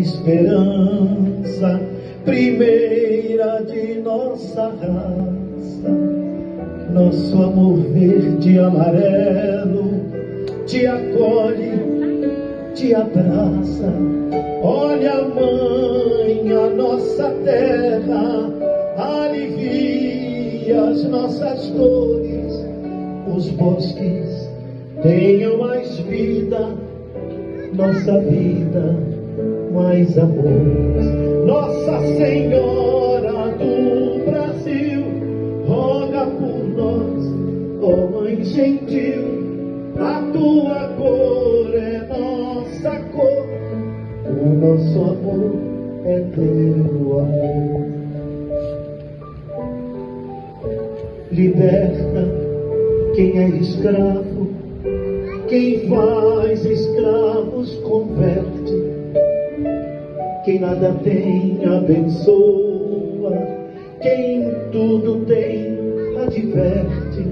esperança, primeira de nossa raça. Nosso amor verde e amarelo te acolhe, te abraça. Olha, mãe, a nossa terra alivia as nossas dores. Os bosques tenham mais vida, nossa vida mais amor. Nossa Senhora do Brasil, roga por nós, ó Mãe gentil. A tua cor é nossa cor, o nosso amor é teu amor. Liberta quem é escravo, quem faz escravos converte. Quem nada tem abençoa, quem tudo tem adverte.